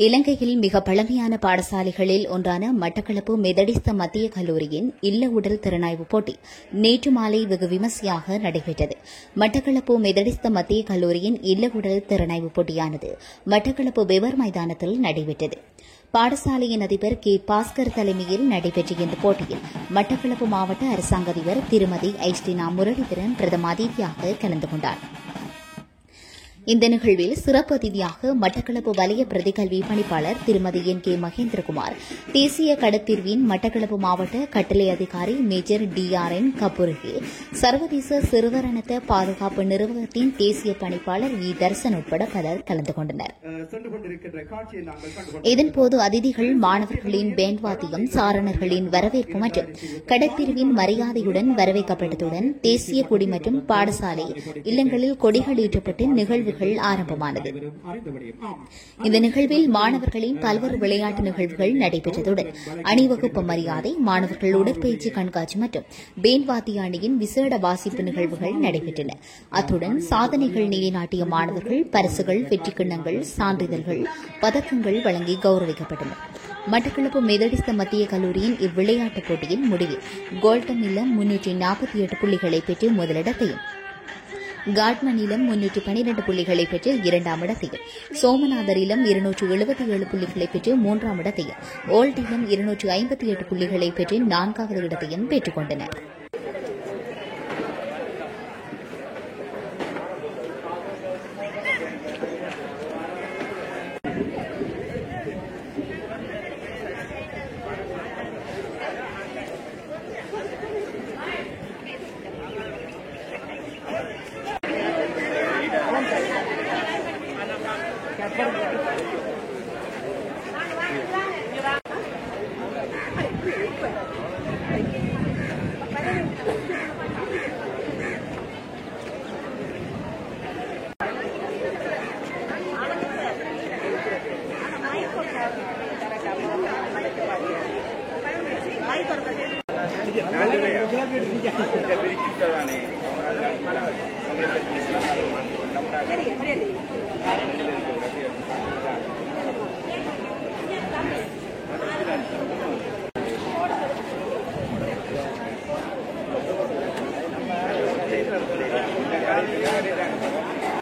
இலங்கையில் மிக பழமையான பாடசாலைகளில் ஒன்றான மட்டக்களப்பு மெதடிஸ்த மத்திய கல்லூரியின் இல்ல உடல் திறனாய்வு போட்டி நேற்று மாலை வெகு விமர்சையாக நடைபெற்றது. மட்டக்களப்பு மெதடிஸ்த மத்திய கல்லூரியின் இல்ல உடல் திறனாய்வு போட்டியானது மட்டக்களப்பு பெவர் மைதானத்தில் நடைபெற்றது. பாடசாலையின் அதிபர் கே பாஸ்கர் தலைமையில் நடைபெற்ற இந்த போட்டியில் மட்டக்களப்பு மாவட்ட அரசாங்க அதிபர் திருமதி ஐஸ்டினா முரளிதரன் பிரதம அதிதியாக கலந்து கொண்டார். இந்த நிகழ்வில் சிறப்பு அதிதியாக மட்டக்களப்பு வலய பிரதிகல்வி பணிப்பாளர் திருமதி என் கே மகேந்திரகுமார், தேசிய கடற்பிரிவின் மட்டக்களப்பு மாவட்ட கட்டளை அதிகாரி மேஜர் DRN கபுர்கி, சர்வதேச சிறுவரணத்த பாதுகாப்பு நிறுவனத்தின் தேசிய பணிப்பாளர் வி தர்சன் உட்பட பலர் கலந்து கொண்டனர். இதன்போது அதிதிகள் மாணவர்களின் பேண்ட் வாத்தியம், சாரணர்களின் வரவேற்பு மற்றும் கடற்பிரிவின் மரியாதையுடன் வரவேற்கப்பட்டதுடன் தேசிய கொடி மற்றும் பாடசாலை இல்லங்களில் கொடிகள் ஏற்றப்பட்டு நிகழ்வு ஆரம்பமானது. இந்த நிகழ்வில் மாணவர்களின் பல்வேறு விளையாட்டு நிகழ்வுகள் நடைபெற்றதுடன் அணிவகுப்பு மரியாதை, மாணவர்கள் உடற்பயிற்சி கண்காட்சி மற்றும் பேண்ட் வாத்திய அணியின் விசேட வாசிப்பு நிகழ்வுகள் நடைபெற்றன. அத்துடன் சாதனைகள் நிலைநாட்டிய மாணவர்கள் பரிசுகள், வெற்றி கிண்ணங்கள், சான்றிதழ்கள், பதக்கங்கள் வழங்கி கௌரவிக்கப்பட்டனர். மட்டக்களப்பு மெதடிஸ்த மத்திய கல்லூரியின் இவ்விளையாட்டுப் போட்டியின் முடிவில் கோல்டன் இல்லம் 348 புள்ளிகளை பெற்று முதலிடத்தையும், காட்மன் இலம் 312 புள்ளிகளை பெற்று இரண்டாம் இடத்தையும், சோமநாதர் இலம் 277 புள்ளிகளை பெற்று மூன்றாம் இடத்தையும், ஓல்ட் இலம் 258 புள்ளிகளை பெற்று நான்காவது இடத்தையும் பெற்றுக் கொண்டனர்.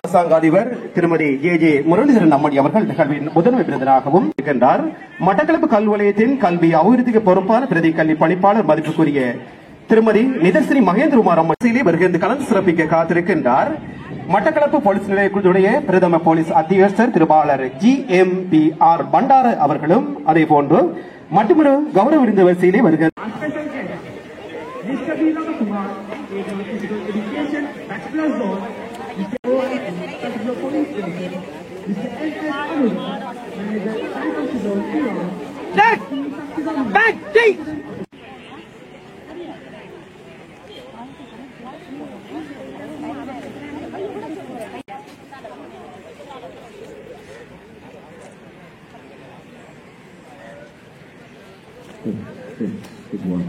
அரசாங்க அதிபர் திருமதி ஜே முரளிதரன் அம்மணி அவர்கள் நிகழ்வின் முதன்மை விருந்தினராகவும் இருக்கின்றார். மட்டக்களப்பு கல்வலயத்தின் கல்வி அபிவிருத்திக்கு பொறுப்பான பிரதி கல்வி பணிப்பாளர் மதிப்புக்குரிய திருமதி நிதர்சினி மகேந்திரகுமார் அம்மன் வருகிறது கலந்து சிறப்பிக்க காத்திருக்கின்றார். மட்டக்களப்பு போலீஸ் நிலையத்துடைய பிரதம போலீஸ் அத்தியட்சர் திருபாளர் GMPR பண்டார அவர்களும் அதே போன்று மற்றொரு கௌரவ விருது வரிசையிலே வருகிறது. Good one.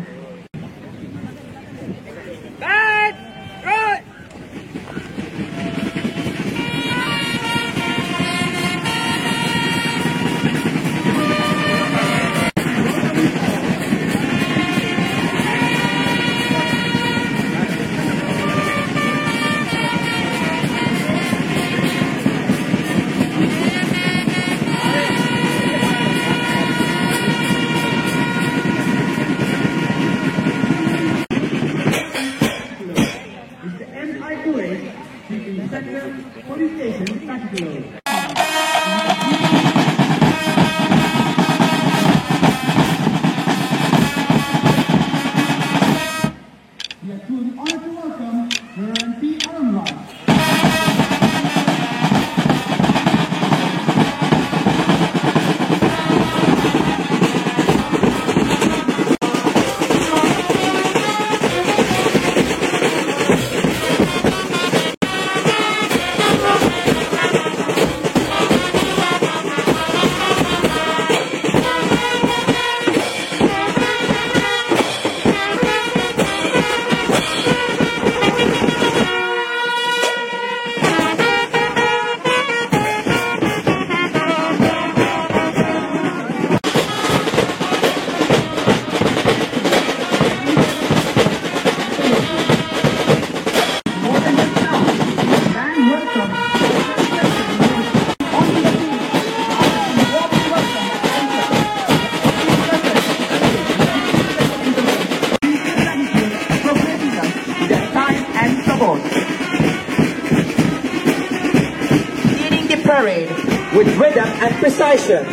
with rhythm and precision.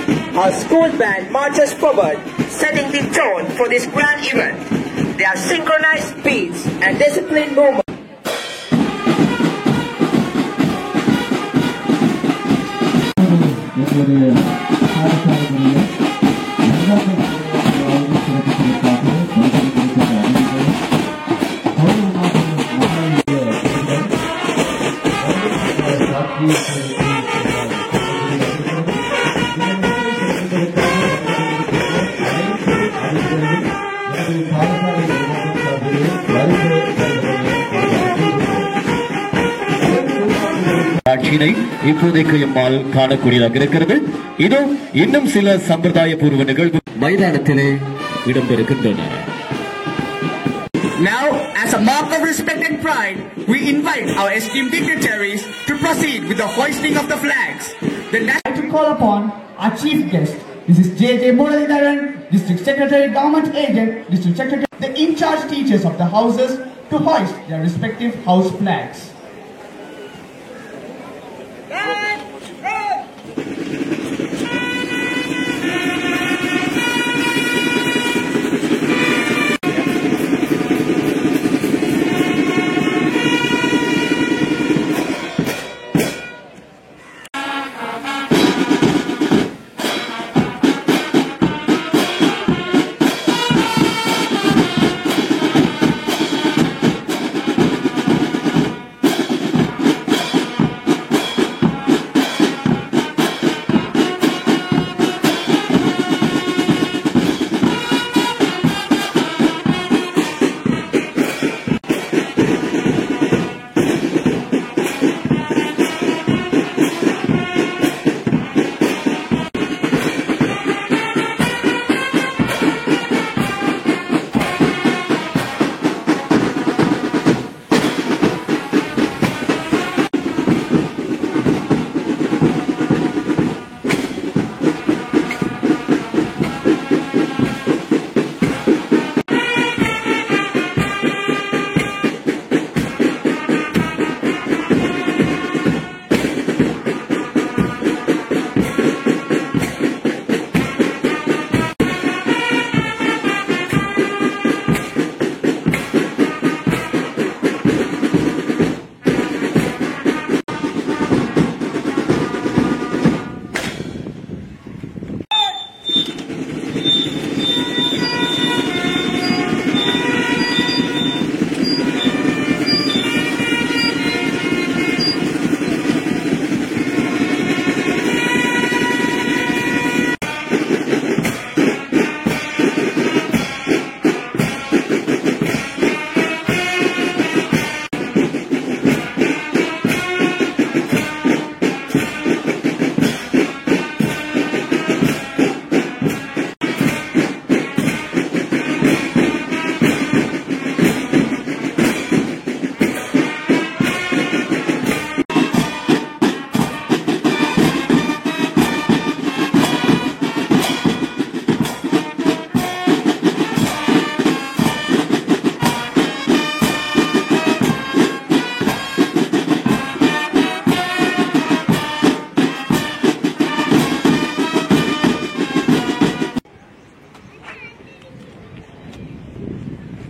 Our school band marches forward, setting the tone for this grand event. They are synchronized beats and disciplined movements. காட்சியினை இப்போதைக்கு எம்மால் காணக்கூடியதாக இருக்கிறது. இதோ இன்னும் சில சம்பிரதாய பூர்வ நிகழ்வு மைதானத்திலே இடம்பெறுகின்றன. Now, as a mark of respect and pride, we invite our esteemed dignitaries to proceed with the hoisting of the flags. Then to call upon our chief guest. This is J.J. Muralidharan, District Secretary, Government Agent, District Secretary, the in-charge teachers of the houses to hoist their respective house flags.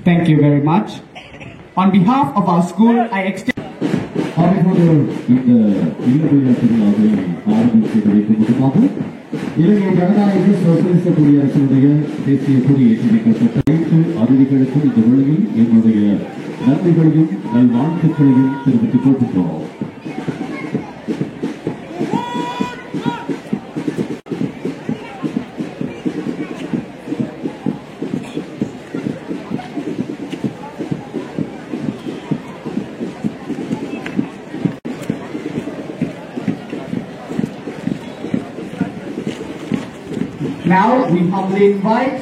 Thank you very much. On behalf of our school, I extend. இலங்கை ஜனநாயக சோசியலிச குடியரசுடைய தேசிய கொடி ஏற்றி வைக்கப்பட்ட அனைத்து அதிதிகளுக்கும் இந்த வேளையில் எங்களுடைய நன்றிகளையும் நல்வாழ்த்துக்களையும் தெரிவித்துக் கொள்கின்றோம். Now we humbly invite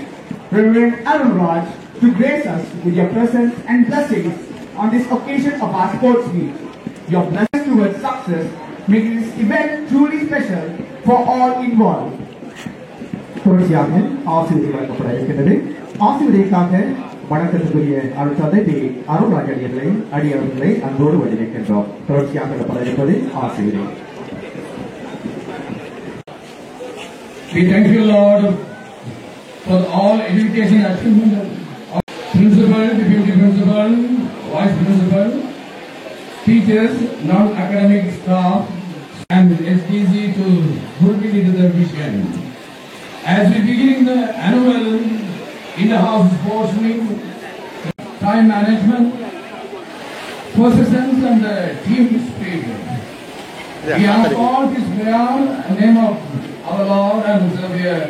Reverend Arun Raj to grace us with your presence and blessings on this occasion of our sports meet. Your blessings towards success, making this event truly special for all involved. தொடர்ச்சியாக ஆசிரியர் வழங்கப்பட இருக்கின்றது. ஆசிரியருக்காக வணக்கத்துக்குரிய அருட்தந்தை D. Arunraj அடியவர்களை அன்போடு வரவேற்கின்றோம். தொடர்ச்சியாக இருப்பது ஆசிரியர். We thank you, Lord, for all education achievement of principal, deputy principal, vice principal, teachers, non-academic staff, and SDC to fulfill into their mission. As we begin the annual in-house sports meet, time management, persistence, and team spirit. We have all this prayer in the name of our Lord and Savior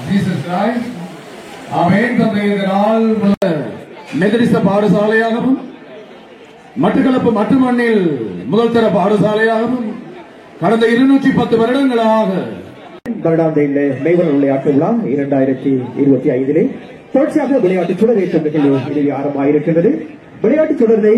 Jesus Christ. Amen. மெதடிஸ்த பாடசாலையாகவும் மட்டக்களப்பு மட்டுமண்ணில் முதல் தர பாடசாலையாகவும் கடந்த 210 வருடங்களாக வருடாந்த இந்த மெய்வன விளையாட்டு விழா 2025 தொடர்ச்சியாக விளையாட்டு சுடரேற்றம் நிகழ்வு இறுதி ஆரம்பமாயிருக்கின்றது. விளையாட்டு சுடரை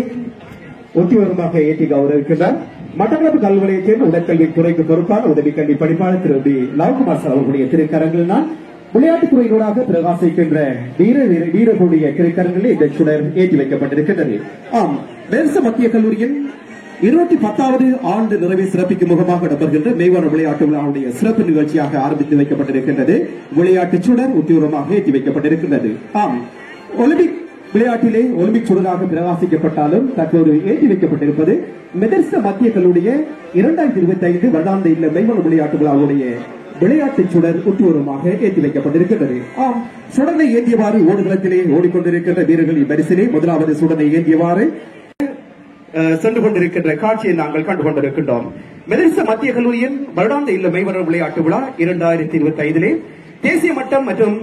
உத்தியோகமாக ஏற்றி கௌரவிக்கின்றார் மட்டக்களப்பு கல்வியை சேர்ந்த உடற்கல்வி துறைக்கு பொறுப்பான உதவி கல்வி படிப்பாளர் திரு பி லவகுமார் அவர்களுடைய திருக்கரங்களினால் விளையாட்டுத்துறையினூடாக பிரகாசிக்கின்ற வீரர்களுடைய திருக்கரங்களில் இந்த சுடர் ஏற்றி வைக்கப்பட்டிருக்கின்றது. ஆம், வேர்ச மத்திய கல்லூரியின் 210வது ஆண்டு நிறைவை சிறப்பிக்கும் முகமாக நடைபெறுகின்ற மெய்வன விளையாட்டு விழாவுடைய சிறப்பு நிகழ்ச்சியாக ஆரம்பித்து வைக்கப்பட்டிருக்கின்றது. விளையாட்டு சுடர் உத்தியோகமாக ஏற்றி வைக்கப்பட்டிருக்கின்றது. ஆம், ஒலிம்பிக் விளையாட்டிலே ஒலிம்பிக் சுடராக பிரகாசிக்கப்பட்டாலும் தற்போது ஏற்றி வைக்கப்பட்டிருப்பது மெதடிஸ்த மத்திய கல்லூரிய 2025 வருடாந்த இல்ல மெய்வன விளையாட்டு விழாவுடைய விளையாட்டு சுடர் உத்தியோகமாக ஏற்றி வைக்கப்பட்டிருக்கின்றது. ஆம், சுடனை ஏந்தியவாறு ஓடுகளத்திலே ஓடிக்கொண்டிருக்கின்ற வீரர்களின் வரிசையிலே முதலாவது சுடனை ஏந்தியவாறு சென்று கொண்டிருக்கின்ற காட்சியை நாங்கள் கண்டு கொண்டிருக்கின்றோம். மெதடிஸ்த மத்திய கல்லூரியின் வருடாந்த இல்ல மெய்வன விளையாட்டு விழா 2025 தேசிய மட்டம் மற்றும்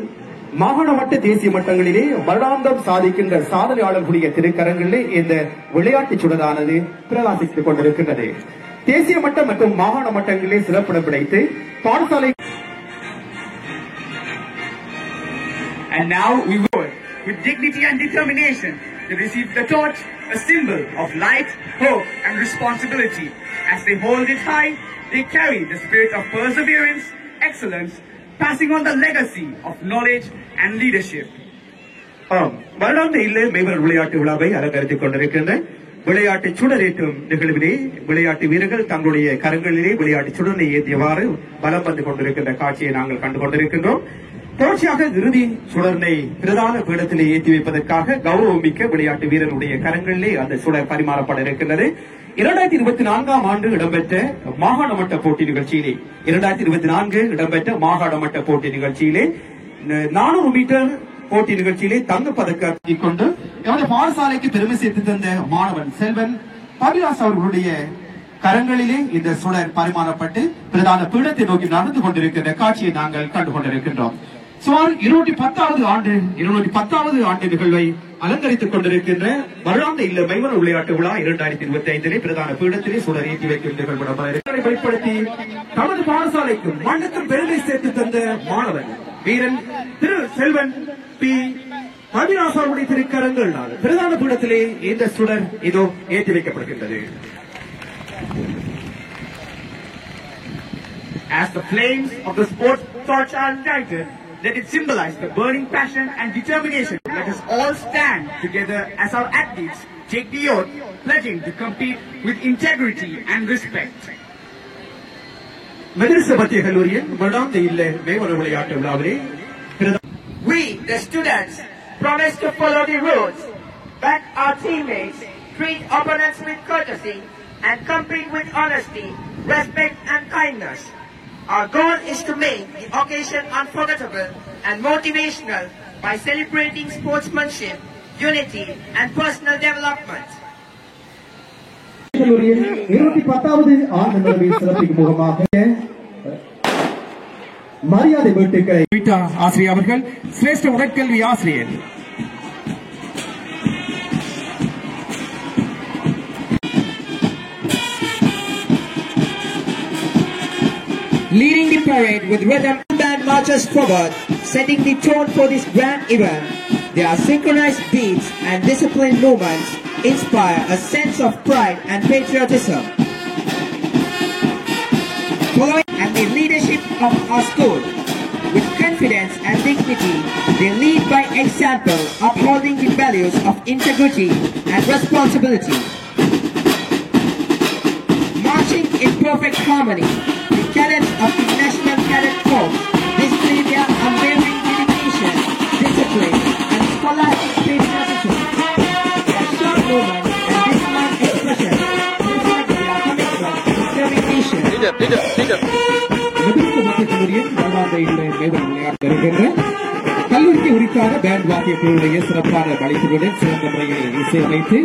மாகாண மட்ட தேசிய மட்டங்களிலே வருடாந்தம் சாதிக்கின்ற சாதனையாளர்களுடைய திருக்கரங்களிலே இந்த விளையாட்டு சுடரானது பிரகாசித்துக் கொண்டிருக்கின்றது. தேசிய மட்டம் மற்றும் மாகாண மட்டங்களிலே சிறப்பிடம் கிடைத்து பாடசாலை. And now we work with dignity and determination to receive the torch, a symbol of light, hope, and responsibility. As they hold it high, they carry the spirit of perseverance, excellence, passing on the legacy of knowledge and leadership. வருடாந்த இல்ல மெய்வன விளையாட்டு விழாவை அலங்கரித்துக் கொண்டிருக்கின்ற விளையாட்டு சுடரேற்றும் நிகழ்விலே விளையாட்டு வீரர்கள் தங்களுடைய கரங்களிலே விளையாட்டு சுடரை ஏற்றியவாறு பலம் வந்து கொண்டிருக்கின்ற காட்சியை நாங்கள் கண்டு கொண்டிருக்கின்றோம். தொடர்ச்சியாக இறுதி சுடர்னை பிரதான பீடத்திலே ஏற்றி வைப்பதற்காக கௌரவமிக்க விளையாட்டு வீரர்களுடைய கரங்களிலே அந்த சுடர் பரிமாறப்பட இருக்கின்றது. 2024 ஆண்டு இடம்பெற்ற மாகாண மட்ட போட்டி நிகழ்ச்சியிலே 2024 இடம்பெற்ற மாகாண மட்ட போட்டி நிகழ்ச்சியிலே 400 மீட்டர் போட்டி நிகழ்ச்சியிலே தங்கப்பதக்கத்தை கொண்டு எமது பாடசாலைக்கு பெருமை சேர்த்து தந்த மாணவன் செல்வன் பவிலாஸ் அவர்களுடைய கரங்களிலே இந்த சுடர் பரிமாறப்பட்டு பிரதான பீடத்தை நோக்கி நடந்து கொண்டிருக்கின்ற காட்சியை நாங்கள் கண்டு கொண்டிருக்கின்றோம். சுமார் 210வது ஆண்டு நிகழ்வை அலங்கரித்துக் கொண்டிருக்கின்ற வருடாந்த இல்ல மெய்வன விளையாட்டு விழா 2025 பிரதான பீடத்திலே சுடர் ஏற்றி வைக்கும் நிகழ்வு வெளிப்படுத்தி தமது பாடசாலைக்கும் மண்ணுக்கும் பெருமை சேர்த்து தந்த மாணவன் வீரன் திரு செல்வன் பி அபிலாஷ் அவருடைய திருக்கரங்களால் பிரதான பீடத்திலே இந்த சுடர் இதோ ஏற்றி வைக்கப்படுகின்றது. As the flames of the sports torch are ignited, let it symbolize the burning passion and determination. Let us all stand together as our athletes take the oath, pledging to compete with integrity and respect. மெதடிஸ்த மத்திய கல்லூரியின் வருடாந்த இல்ல மெய்வன விளையாட்டு விழாவிலே We, the students, promise to follow the rules, back our teammates, treat opponents with courtesy, and compete with honesty, respect, and kindness. Our goal is to make the occasion unforgettable and motivational by celebrating sportsmanship, unity, and personal development. கல்லூரியின் 210வது ஆண்டு நிறைவை சிறப்பிக்கும் முகமாக மரியாதை வீட்டுக்களை ஆசிரியர் அவர்கள் சிரேஷ்ட உடற்கல்வி ஆசிரியர் leading the parade with rhythm band marches forward, setting the tone for this grand event. Their synchronized beats and disciplined movements inspire a sense of pride and patriotism. Following and the leadership of our school, with confidence and dignity, they lead by example, upholding the values of integrity and responsibility. Marching in perfect harmony, the cadets of the National Cadet Corps, this கடந்த இல்லை விளையாட்டு வருகின்ற கல்லூரிக்கு உரித்தான pant வாத்திய குழுவுடைய சிறப்பான வழித்துடன் சிறந்த முறையில் இசையமைத்து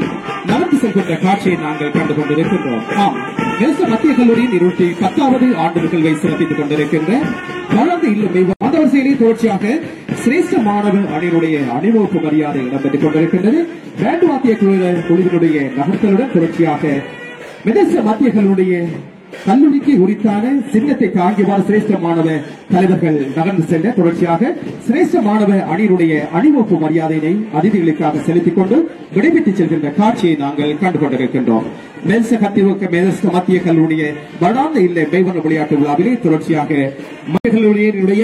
நடந்து செல்கின்ற காட்சியை நாங்கள் கண்டு கொண்டிருக்கின்றோம். ஆம், நெல்சன் மத்திய கல்லூரியின் 10வது ஆண்டு நிகழ்வை சிறப்பித்துக் கொண்டிருக்கின்ற வளர்ந்து இல்லை மாணவர்களிலே தொடர்ச்சியாக சிரேஷ்ட மாணவர் அணியினுடைய அணிவகுப்பு மரியாதை இடம்பெற்றுக் கொண்டிருக்கின்றது. பேண்ட் வாத்திய குழுவினுடைய நகர்த்தலுடன் தொடர்ச்சியாக மெதர்ச மத்திய கல்லூரிக்கு உரித்தான சின்னத்தை தாங்கியவாறு சிரேஷ்ட மாணவ தலைவர்கள் நகர்ந்து செல்ல தொடர்ச்சியாக சிரேஷ்ட மாணவ அணியினுடைய அணிவகுப்பு மரியாதையினை அதிதிகளுக்காக செலுத்திக் கொண்டு விடைபெற்றுச் செல்கின்ற காட்சியை நாங்கள் கண்டு கொண்டிருக்கின்றோம். மெதர்ச மத்திய கல்லூரிய வடாந்த இல்லை மெய்வன விளையாட்டு விழாவிலே தொடர்ச்சியாக மத்திய கல்லூரியினுடைய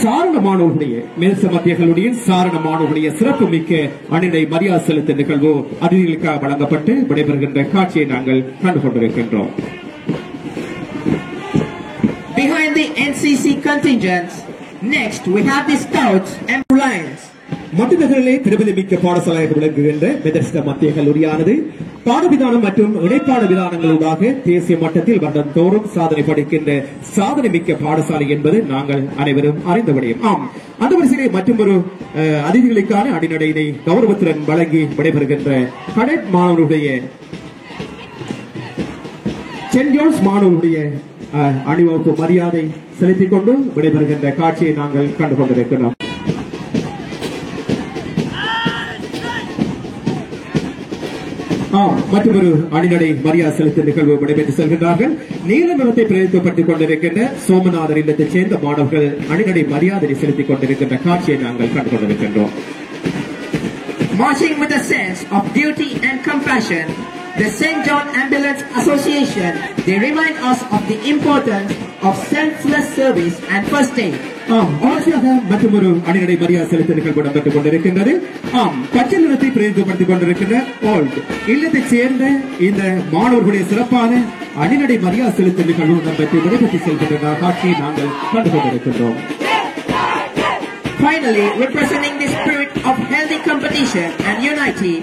சாரண மாணவர்களுடைய மெதர்ச மத்திய கல்லூரியின் சாரண மாணவர்களுடைய சிறப்பு மிக்க அணியை மரியாதை செலுத்தும் நிகழ்வு அதிதிகளுக்காக வழங்கப்பட்டு விடைபெறுகின்ற காட்சியை நாங்கள் கண்டு கொண்டிருக்கின்றோம். Behind the NCC contingents, next we have the Scouts and Lions. மட்டநகரிலே பிரபலமிக்க பாடசாலையாக விளங்குகின்ற மெதர்ச மத்திய கல்லூரியானது பாடவிதானம் மற்றும் இணைப்பாட விதானங்களூடாக தேசிய மட்டத்தில் வருடம் தோறும் சாதனை படைக்கின்ற சாதனை மிக்க பாடசாலை என்பது நாங்கள் அனைவரும் அறிந்த விடயம். ஆம், அந்த வரிசையிலே மற்றொரு அதிதிகளுக்கான அடிநடையினை கௌரவத்துடன் வழங்கி விடைபெறுகின்ற கடெட் மாணவர்களுடைய சென்ட் ஜான்ஸ் மாணவர்களுடைய அணிவகுப்பு மரியாதை செலுத்திக் கொண்டு விடைபெறுகின்ற காட்சியை நாங்கள் கண்டு கொண்டிருக்கிறோம். மற்றொரு அணிநடை மரியாதை செலுத்தும் நிகழ்வு நடைபெற்று செல்கின்றார்கள். நீல நிறத்தை பிரதிநிதித்துவப்படுத்திக் கொண்டிருக்கின்ற சோமநாதர் இல்லத்தைச் சேர்ந்த மாணவர்கள் அணிநடை மரியாதை செலுத்திக் கொண்டிருக்கின்ற காட்சியை நாங்கள் கண்டு கொண்டிருக்கின்றோம். Marching with a sense of duty and compassion, the St. John Ambulance Association, they remind us of the importance of selfless service and first aid. மற்றொரு அணிநடை மரியாதை செலுத்த நிகழ்வு இடம்பெற்றுக் கொண்டிருக்கின்றது. பச்சை நிறத்தை பிரதிநிதித்துவப்படுத்திக் கொண்டிருக்கின்ற ஓல்ட் இல்லத்தைச் சேர்ந்த இந்த மாணவர்களுடைய சிறப்பான அணிநடை மரியாதை செலுத்த நிகழ்வு இடம்பெற்று விடைபெற்று செல்கின்ற காட்சியை நாங்கள் கண்டு கொண்டிருக்கின்றோம். Finally, representing the spirit of healthy competition and unity,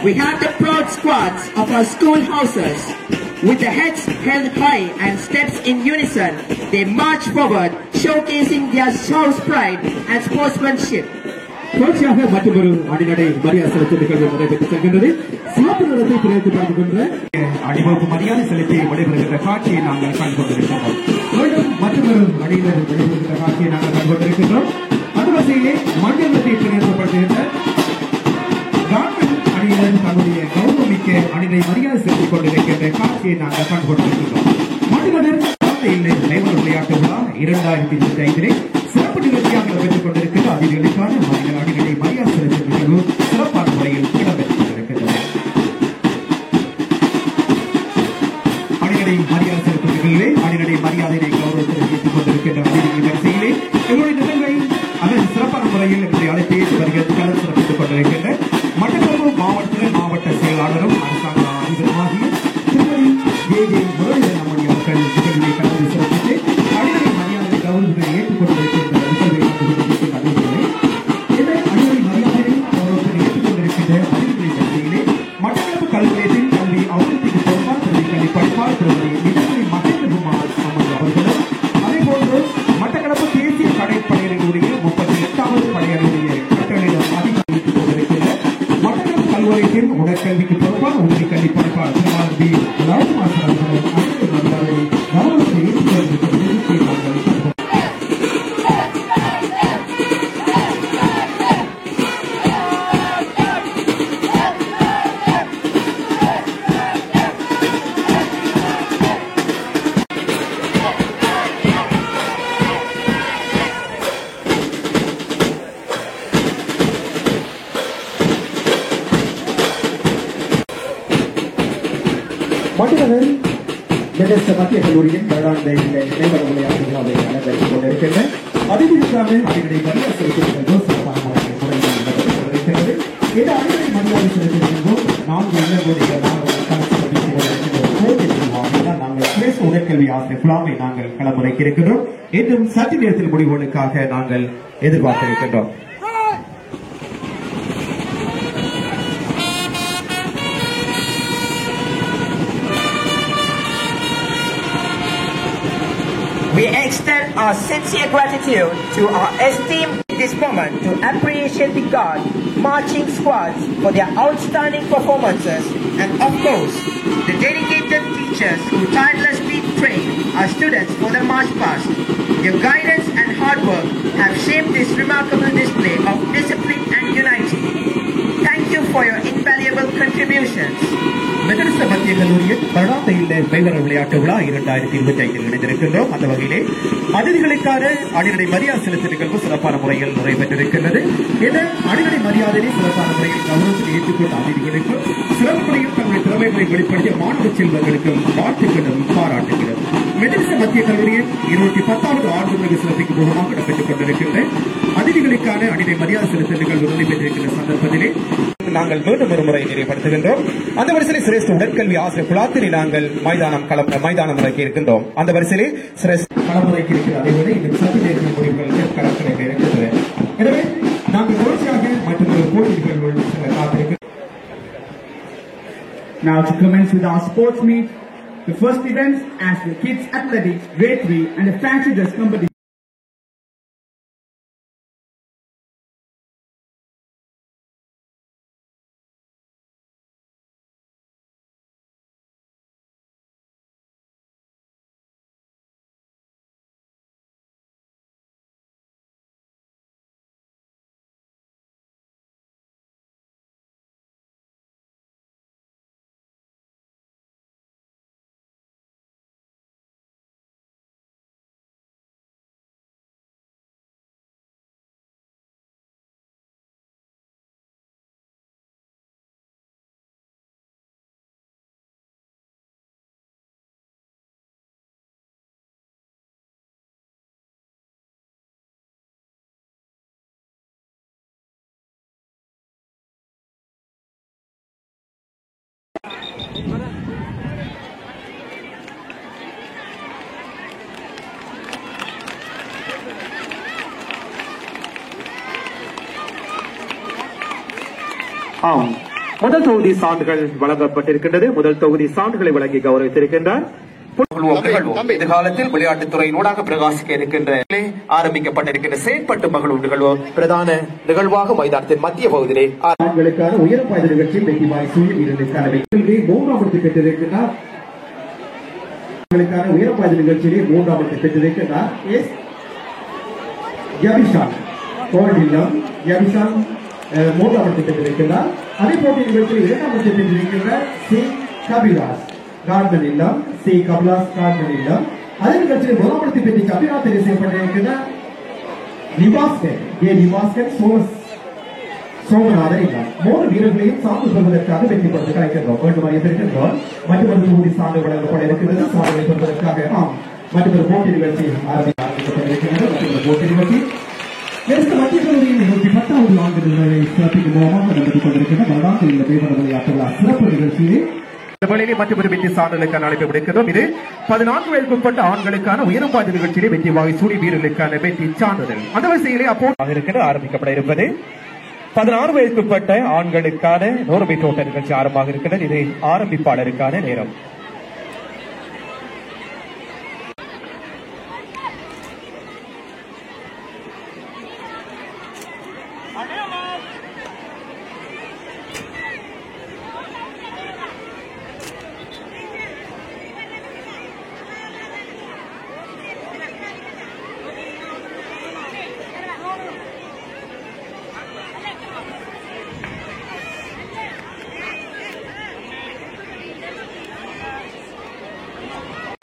we have the proud squads of our schoolhouses. With the heads held high and steps in unison, they march forward, showcasing their house pride and sportsmanship. தொடர்ச்சியாக மற்றொரு அணிநடை மரியாதை செலுத்தும் நிகழ்வு நடைபெற்று செல்கின்றது. சிவப்பு நிறத்தை பிரதிநிதித்துவப்படுத்துகின்ற அணிவகுப்பு மரியாதை செலுத்தி விடைபெறுகின்ற காட்சியை நாங்கள் கண்டு கொண்டிருக்கின்றோம். மீண்டும் மற்றொரு அணியினர் விடைபெறுகின்ற காட்சியை நாங்கள் கண்டு கொண்டிருக்கின்றோம். அந்த வகையிலே மஞ்சள் நிறத்தை பிரதிநிதித்துவப்படுத்துகின்ற அணியினர் தன்னுடைய கௌரவமிக்க அணியை மரியாதை செலுத்திக் கொண்டிருக்கின்ற காட்சியை நாங்கள் கண்டு கொண்டிருக்கின்றோம். மட்டநகர் இல்லை லைவர் விளையாட்டு விழா 2025 சிறப்பு நிகழ்ச்சியாக நடைபெற்றுக் கொண்டிருக்கின்ற அதிதிகளுக்கான அணிகளை மரியாதை செலுத்தும் நிகழ்வு சிறப்பான முறையில் இடம்பெற்றுக் கொண்டிருக்கின்றது. அணிகளை மரியாதை செலுத்தும் நிகழ்விலே அணிகளை மரியாதையை கௌரவத்தில் வைத்துக் கொண்டிருக்கின்ற அதிதிகள் வரிசையிலே எங்களுடைய நிகழ்வை அதன் சிறப்பான முறையில் என்னுடைய அழைப்பேசி வருகிறது சிறப்பித்துக் கொண்டிருக்கின்ற மட்டக்களப்பு மாவட்ட செயலாளரும் அரசாங்க அதிபருமாகிய திருமதி ஜே முரளிதரன் அம்மணி அவர்கள் நிகழ்வை கலந்து சிறப்பித்து அணிகளை மரியாதை கௌரவத்தை ஏற்றுக்கொண்டிருக்கின்ற நிகழ்வை கண்டுகொண்டிருக்கின்ற அதிபர்களை இந்த அணிகளை மரியாதையை கௌரவத்தை ஏற்றுக்கொண்டிருக்கின்ற அதிபர்களின் வரிசையிலே மட்டக்களப்பு கல்வியத்தில் கல்வி அபிவிருத்திக்கு பொறுப்பான கல்வி படிப்பாளர் திருமதி நிதர்மணி மகேந்திரகுமார் அம்மணி அவர்களும் அதேபோன்று மட்டக்களப்பு தேசிய கடற்படையினுடைய 38வது படையனுடைய கட்டளையிடம் அதிகரித்துக் கொண்டிருக்கின்ற மட்டக்களப்பு கல்வியத்தின் உடற்கல்விக்கு பொறுப்பான உதவி கல்வி படிப்பாளர் திருமதி பி ராஜ்குமார் அவர்கள் அனைத்து மரியாதை கௌரவத்தை ஏற்றுக்கொண்டிருக்கின்ற நிகழ்ச்சியை நாங்கள் மட்டநகர் மெதர்ச மத்திய கல்லூரியின் வருடாந்த நினைவக விளையாட்டு விழாவை நடைபெற்றுக் கொண்டிருக்கின்ற அதிதிகளுக்கான அணிகளை மரியாதை செலுத்தும் நிகழ்வு சிறப்பான முறையில் நடைபெற்றுக் கொண்டிருக்கிறது. இந்த அணிகளை மரியாதை செலுத்தும் நிகழ்வு 4 இளங்கோடிகள் நாங்கள் சிரேஷ்ட உடற்கல்வி ஆசிரியர் குழாமை நாங்கள் களமுறைக்கு இருக்கின்றோம். இன்னும் சற்று நேரத்தில் முடிவுகளுக்காக நாங்கள் எதிர்பார்த்திருக்கின்றோம். We extend our sincere gratitude to our esteemed this moment to appreciate the Guard marching squads for their outstanding performances and of course the dedicated teachers who tirelessly train our students for the march past. Your guidance and hard work have shaped this remarkable display of discipline and unity. Thank you for your invaluable contributions. Methodist மத்திய கல்லூரியில் வருடாந்த இல்ல மைவர விளையாட்டு விழா 2025 இணைந்திருக்கின்றோம். அந்த வகையிலே அதிதிகளுக்கான அணிநடை மரியாதை செலுத்தும் நிகழ்வு சிறப்பான முறையில் நடைபெற்றிருக்கிறது. இந்த அணிநடை மரியாதையை சிறப்பான முறையில் கௌரவத்தில் ஏற்றுக்கொண்ட அதிதிகளுக்கும் சிறப்பு முறையில் தங்களுடைய திறமைகளை வெளிப்படுத்திய மாணவ செல்வங்களுக்கும் வாழ்த்துக்களும் பாராட்டுகிறோம். மெதடிஸ்ட் மத்திய கல்லூரியில் 210வது ஆண்டு மிக சிறப்பிக்கும் முகமாக இடம்பெற்றுக் கொண்டிருக்கின்ற அதிதிகளுக்கான அணிநடை மரியாதை செலுத்தும் நிகழ்வு நடைபெற்றிருக்கின்ற சந்தர்ப்பத்திலே நாங்கள் மீண்டும் ஒரு முறை நிறைவுபடுத்துகின்றோம். அந்த வரிசையில் சிரேஷ்ட உடற்கல்வி ஆசிரியர் குலாத்தினை நாங்கள் மைதானம் முறைக்கு இருக்கின்றோம். அந்த வரிசையிலே சிரேஷ்ட களமுறைக்கு இருக்கிற அதேவேளை இந்த சத்து நேர்வு முடிவுகள் களத்திற்கு இருக்கிறது. எனவே நாங்கள் தொடர்ச்சியாக மற்றொரு போட்டி நிகழ்வுகள் காத்திருக்கிறோம். Now to commence with our sports meet, the first events as the kids athletics, grade 3 and the fancy dress competition. முதல் தொகுதி சான்றுகள் வழங்கப்பட்டிருக்கின்றது. முதல் தொகுதி சான்றுகளை வழங்கி கௌரவித்திருக்கின்றார். எதிர்காலத்தில் விளையாட்டுத்துறையினூடாக பிரகாசிக்க இருக்கின்ற ஆரம்பிக்கப்பட்டிருக்கின்ற செயற்பட்டு மகளும் நிகழ்வு பிரதான நிகழ்வாக மைதானத்தின் மத்திய பகுதியிலே ஆண்களுக்கான உயர் பாய்தல் நிகழ்ச்சியில் வெற்றி வாய்ப்பு வீரர்களுக்கான மூன்றாம் இடத்தை பெற்றிருக்கிறார். ஆண்களுக்கான உயர் பாய்தல் நிகழ்ச்சியிலே மூன்றாம் இடத்தை பெற்றிருக்கிறார் எஸ் யபிஷான் கோல்டில்லம். யபிஷான் மூன்றாம் இடத்தை பெற்றிருக்கிறார். அதே போட்டி நிகழ்ச்சியில் இரண்டாம் இடத்தை பெற்றிருக்கின்ற சி கபிலாஸ் கார்டன் இல்லம். சி கபிலாஸ் கார்டன் இல்லம். அதே நிகழ்ச்சியில் முதலாம் இடத்தை பெற்று கபிலா தெரிவு செய்யப்பட்டிருக்கின்ற நிவாஸ்கன் நிவாஸ்கன் சோமநாதன் இல்லம். 3 வீரர்களையும் சார்ந்து பெறுவதற்காக வெற்றி பெறுவதற்கு அழைக்கின்றோம். மீண்டும் அறிவித்திருக்கின்றோம். மற்றொரு தொகுதி சார்ந்து வழங்கப்பட இருக்கிறது. சாதனை பெறுவதற்காக மற்றொரு போட்டி நிகழ்ச்சி ஆரம்பிக்கப்பட்டிருக்கிறது. மற்றொரு போட்டி நிகழ்ச்சி மத்திய கல்லூரியின் 110வது ஆண்டு நிகழ்வை சிறப்பிக்கும் மூலமாக நடந்து கொண்டிருக்கின்ற வருடாந்த இந்த மேம்பட விளையாட்டு விழா சிறப்பு நிகழ்ச்சியிலே மற்றொரு வெற்றி சான்றுகளுக்கான அழைப்பு விடுக்கிறோம். இது 14 வயதுக்குட்பட்ட ஆண்களுக்கான உயரம் பாய்ந்த நிகழ்ச்சியிலே வெற்றி வாகை சூடி வீரர்களுக்கான வெற்றி சான்றிதழ் அந்த வரிசையிலே அப்போ ஆரம்பிக்கப்பட இருப்பது 16 வயதுக்குட்பட்ட ஆண்களுக்கான 100 மீட்டர் ஓட்ட நிகழ்ச்சி ஆரம்பமாக இருக்கிறது. இது ஆரம்பிப்பாளருக்கான நேரம்.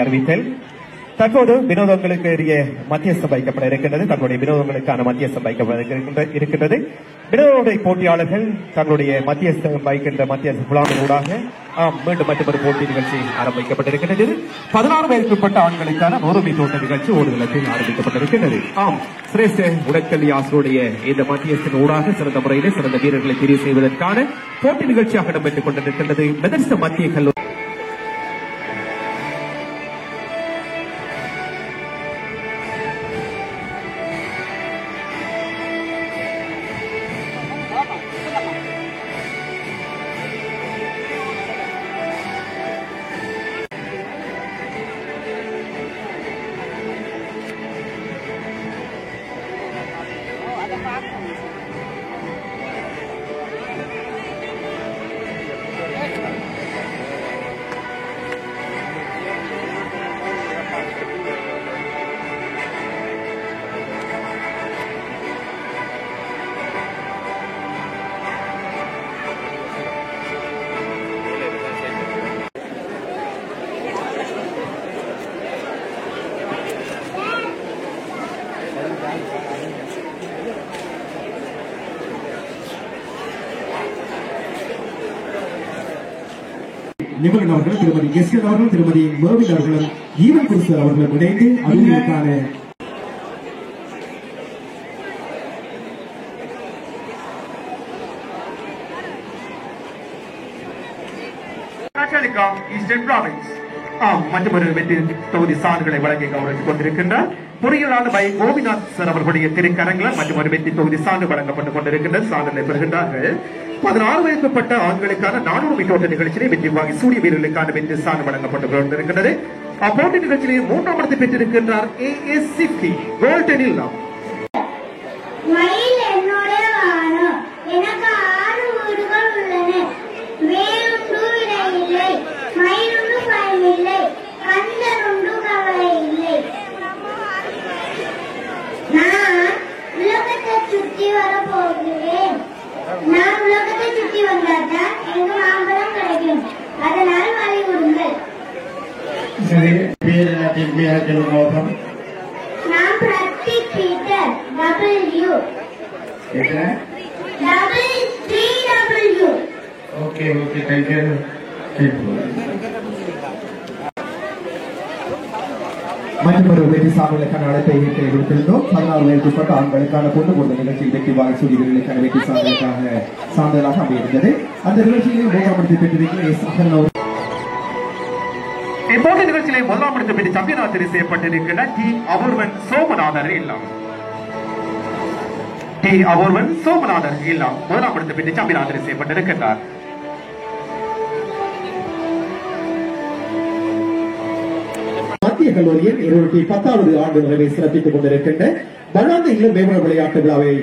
அறிவித்தல் தற்போது வினோதங்களுக்கு மத்தியஸ்தம் வைக்கப்பட இருக்கின்றது. தங்களுடைய வினோதங்களுக்கான மத்தியஸ்தம் வைக்கப்பட இருக்கின்றது. வினோத போட்டியாளர்கள் தங்களுடைய மத்தியஸ்தம் வைக்கின்ற மத்தியஸ்த புலாமினூடாக மீண்டும் மற்றொரு போட்டி நிகழ்ச்சி ஆரம்பிக்கப்பட்டிருக்கின்றது. 16 வயதுக்குட்பட்ட ஆண்களுக்கான 100 மீட்டர் ஓட்ட நிகழ்ச்சி ஓடுதளத்தில் ஆரம்பிக்கப்பட்டிருக்கின்றது. சிரேஷ்ட உடற்கல்வி ஆசிரியருடைய இந்த மத்தியஸ்தின் ஊடாக சிறந்த முறையிலே சிறந்த வீரர்களை தெரிவு செய்வதற்கான போட்டி நிகழ்ச்சியாக இடம்பெற்றுக் கொண்டிருக்கின்றது. மெதடிஸ்ட் மத்திய கல்லூரி நிமலன் அவர்கள், திருமதி எஸ்கன் அவர்கள், திருமதி மேவின் அவர்களும், ஈவன் குருசர் அவர்களும் இணைந்து அறிவியலுக்கான ஈஸ்டர்ன் பிராவின்ஸ் மற்றொரு வெற்றி தொகுதி சான்றுகளை வழங்கி கௌரவித்துக் கொண்டிருக்கின்றார். பொறியியலாளர் பை கோபிநாத் சார் அவர்களுடைய திருக்கரங்களால் மற்றொரு வெற்றி தொகுதி சான்று வழங்கப்பட்டுக் கொண்டிருக்கின்ற சான்றிதழை பெறுகின்றார்கள். 16 வயதுக்குட்பட்ட ஆண்களுக்கான 400 மீட்டர் நிகழ்ச்சியிலே வெற்றி வாங்கி சூரிய வீரர்களுக்கான வெற்றி சான்று வழங்கப்பட்டுக் கொண்டிருக்கின்றது. அப்போட்டி நிகழ்ச்சியிலே 3ஆம் இடத்தை பெற்றிருக்கின்றார் ASCP கோல்டன் இல்லம். எனக்கு 6 வீடுகள் உள்ளன. வேறொன்று விலை இல்லை, மயிலொன்று பயனில்லை, கந்தனொன்று கவலை இல்லை. நான் உலகத்தை சுற்றி வர போகிறேன். நான் உலகத்தை சுற்றி வந்தால்தான் எனக்கு மாம்பழம் கிடைக்கும். அதனால் வழிவிடுங்கள். நான் பிரத்தி Peter W. Okay, thank you. மற்றொரு வெற்றி சான்றுகளுக்கான அழைப்பை ஏற்க கொடுத்திருந்தோம். 16 வயதுக்குட்பட்ட ஆண்களுக்கான பொண்ணு போன்ற நிகழ்ச்சியில் வெற்றி வாங்கி சூரிய வீரர்களுக்கான வெற்றி சான்றிதழாக அமைந்திருந்தது. அந்த நிகழ்ச்சியிலே 3ஆம் இடத்தை பெற்றிருக்கிற எஸ் அகன் அவர். இப்போது நிகழ்ச்சியிலே 1ஆம் இடத்தை பெற்று சாம்பியனாக தெரிவு செய்யப்பட்டிருக்கிற டி அபூர்வன் சோமநாதர் இல்லம். டி அபூர்வன் சோமநாதர் இல்லம் 1ஆம் இடத்தை பெற்று சாம்பியனாக தெரிவு செய்யப்பட்டிருக்கிறார். மத்திய கல்லூரியில் 210வது ஆண்டு நிறைவை சிறப்பித்துக் கொண்டிருக்கின்ற வருடாந்த இளம் மேம்பட விளையாட்டு விழாவை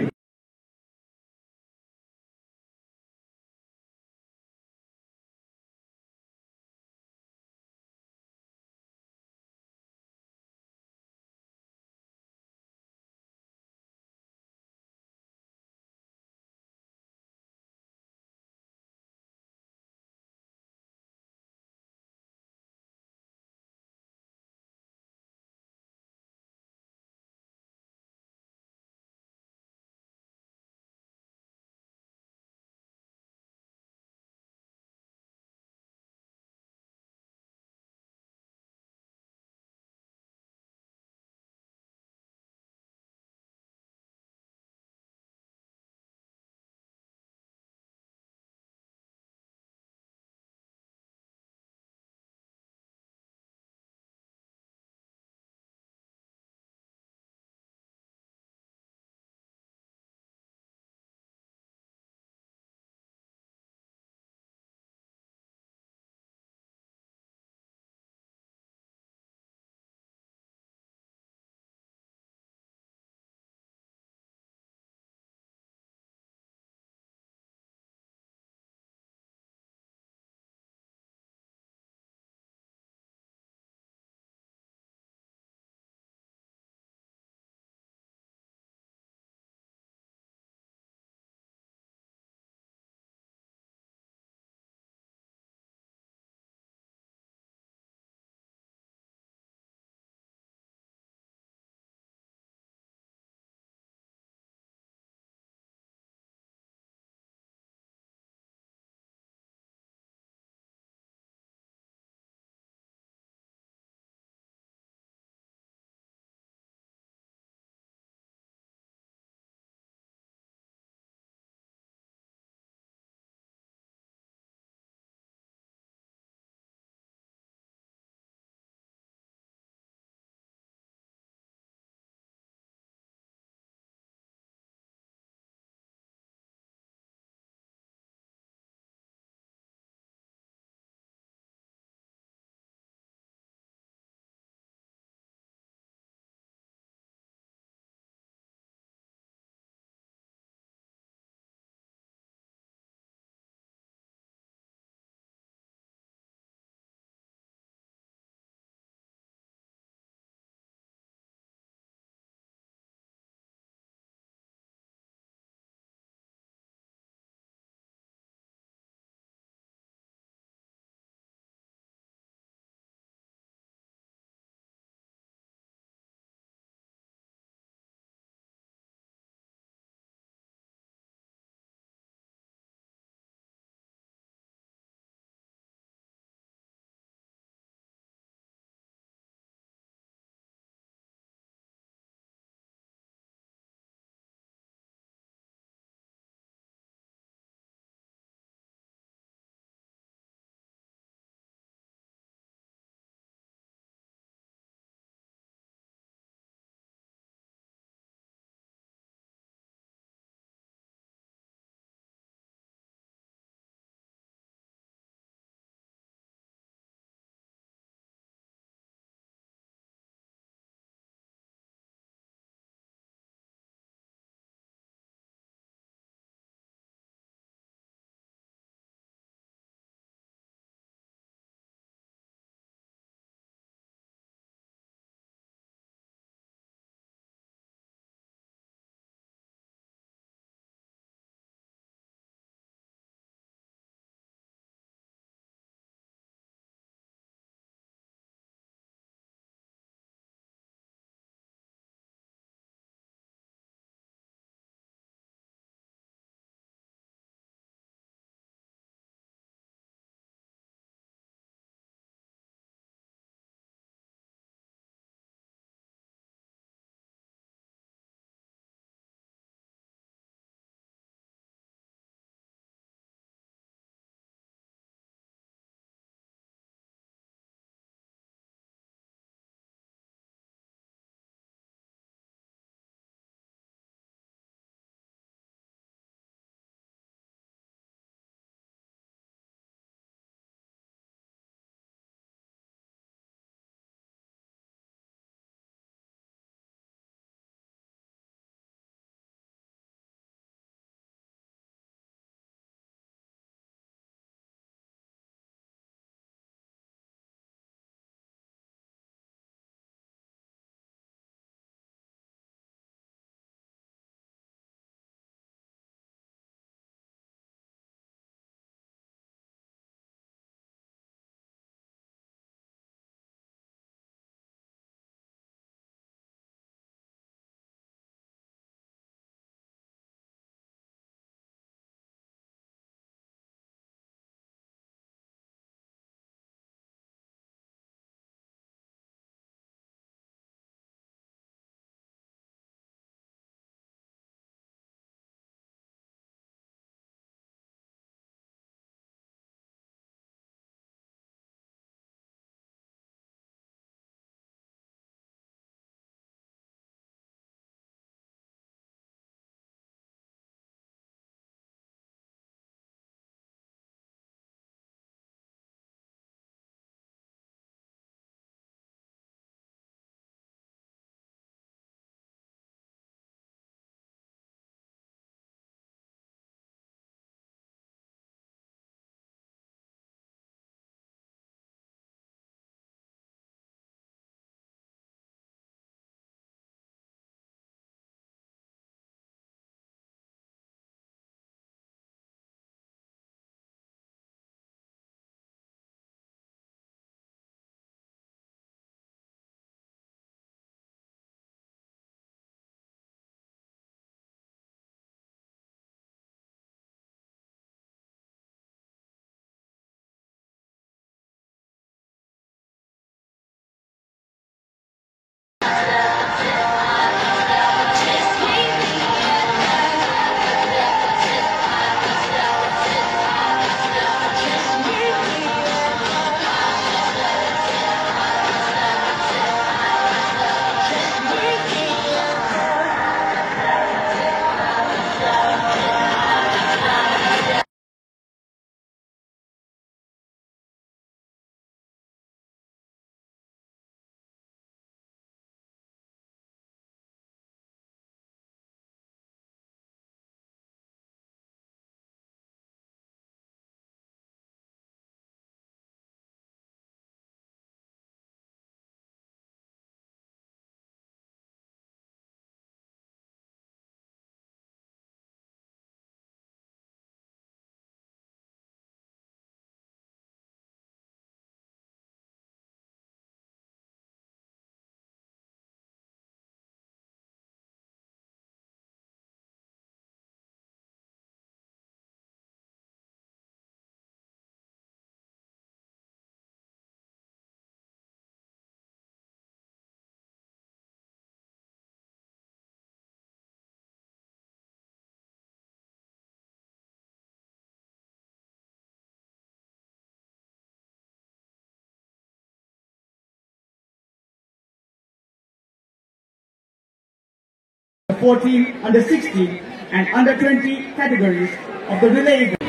14, under 16 and under 20 categories of the relay event.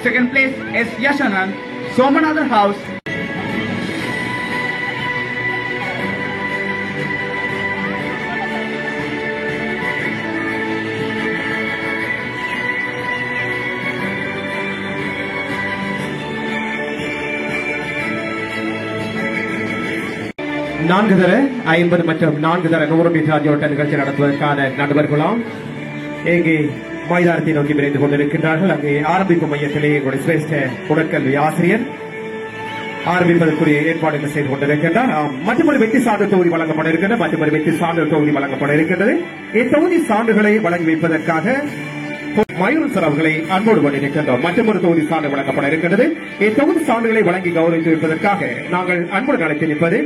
Second place is Yashanan, Somanathan House. நான்கு தர 50 மற்றும் 4 தர 100 மீட்டர் ஓட்ட நிகழ்ச்சி நடத்துவதற்கான நண்பர்களாம் இங்கே மைதானத்தை நோக்கி விரைந்து கொண்டிருக்கின்றார்கள். அங்கே ஆரம்பிக்கும் மையத்திலே எங்களுடைய சிரேஷ்ட உடற்கல்வி ஆசிரியர் ஆரம்பிப்பதற்குரிய ஏற்பாடுகள் செய்து கொண்டிருக்கின்றார். மற்றொரு வெற்றி சான்று தொகுதி வழங்கப்பட இருக்கின்றது. மற்றொரு வெற்றி சான்று தொகுதி வழங்கப்பட இருக்கின்றது. இத்தொகுதி சான்றுகளை வழங்கி வைப்பதற்காக மயூர் சார் அவர்களை அன்போடு கொண்டிருக்கின்றோம். மற்றொரு தொகுதி சான்று வழங்கப்பட இருக்கின்றது. இத்தொகுதி சான்றுகளை வழங்கி கௌரவித்து வைப்பதற்காக நாங்கள் அன்புடன் அழைத்து நிற்பது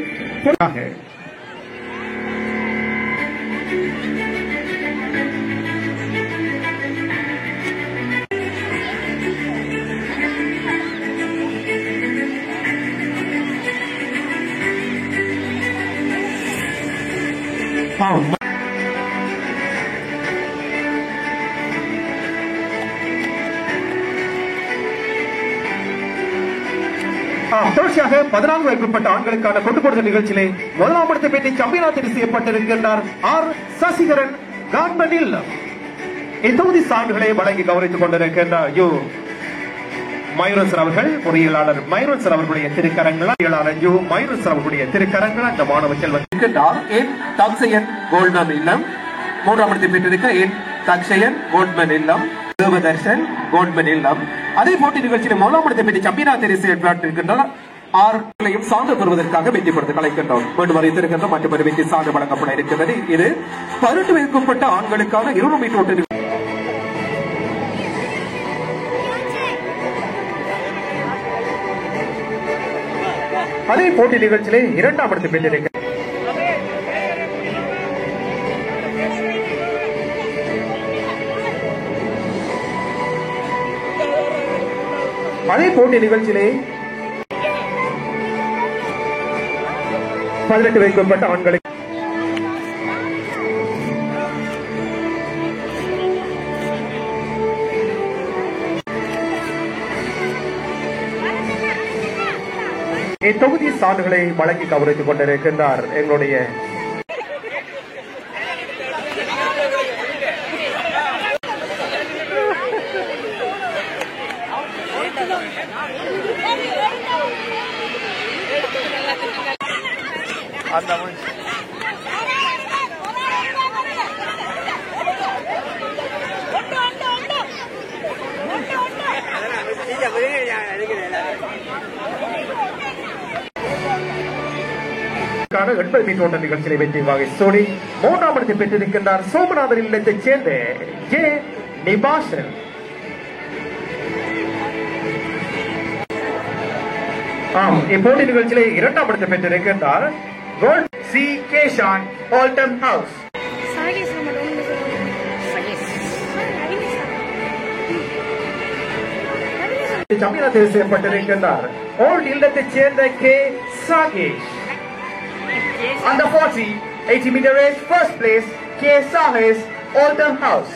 தொடர்ச்சியாக 14 வயதுக்குட்பட்ட ஆண்களுக்கான கொட்டுப்படுதல் நிகழ்ச்சியிலே முதலாம் இடத்தை பெற்று சாம்பியனாக தெரிவு செய்யப்பட்டிருக்கின்றார் ஆர் சசிகரன் கார்மனில். இத்தொகுதி சான்றுகளை வழங்கி கௌரவித்துக் கொண்டிருக்கின்றார் யு மயூரன் அவர்கள். பொறியியலாளர் மயூரன் அவர்களுடைய திருக்கரங்களால் யு மயூரன் அவர்களுடைய திருக்கரங்களால் இந்த மாணவ செல்வன் இருக்கின்றார். என் தக்ஷயன் கோல்டன் இல்லம் மூன்றாம் இடத்தை பெற்றிருக்க என் தக்ஷயன் கோல்ட்மன் இல்லம் தேவதர்ஷன் கோல்ட்மன் இல்லம். அதே போட்டி நிகழ்ச்சியில் முதலாம் இடத்தை பெற்று சாம்பியனாக தெரிவு செய்யப்பட்டிருக்கின்றனர் ஆறுகளையும் சான்று பெறுவதற்காக வெற்றி பெற்று கலைக்கின்றோம். மீண்டும் அறிந்திருக்கின்ற மற்றொரு வெற்றி சான்று வழங்கப்பட இருக்கிறது. இது 18 வயதுக்குட்பட்ட ஆண்களுக்கான 200 மீட்டர் ஓட்ட. அதே போட்டி நிகழ்ச்சியிலே 2ஆம் இடத்தை பெற்றிருக்கிறார். அதே போட்டி நிகழ்ச்சியிலே 18 வயதுக்குட்பட்ட ஆண்களுக்கு இத்தொகுதி சான்றுகளை வழங்கி கௌரவித்துக் கொண்டிருக்கின்றார் எங்களுடைய க்கான 80 மீட்டர் ஓட்ட நிகழ்ச்சியை வெற்றி வகை சோடி 3ஆம் இடத்தை பெற்றிருக்கின்றார் சோமநாதன் இல்லத்தைச் சேர்ந்த ஜே நிபாஷன். இப்போட்டி நிகழ்ச்சியிலே 2ஆம் இடத்தை பெற்றிருக்கின்றார் சி கேஷான் ஆல்டம் ஹவுஸ். சாம்பியனாக தேர்வு செய்யப்பட்டிருக்கின்றார் ஓல்ட் இல்லத்தைச் சேர்ந்த K சாகேஷ். Under 40, 80 meter race, first place, K. Sahes, Oldham House.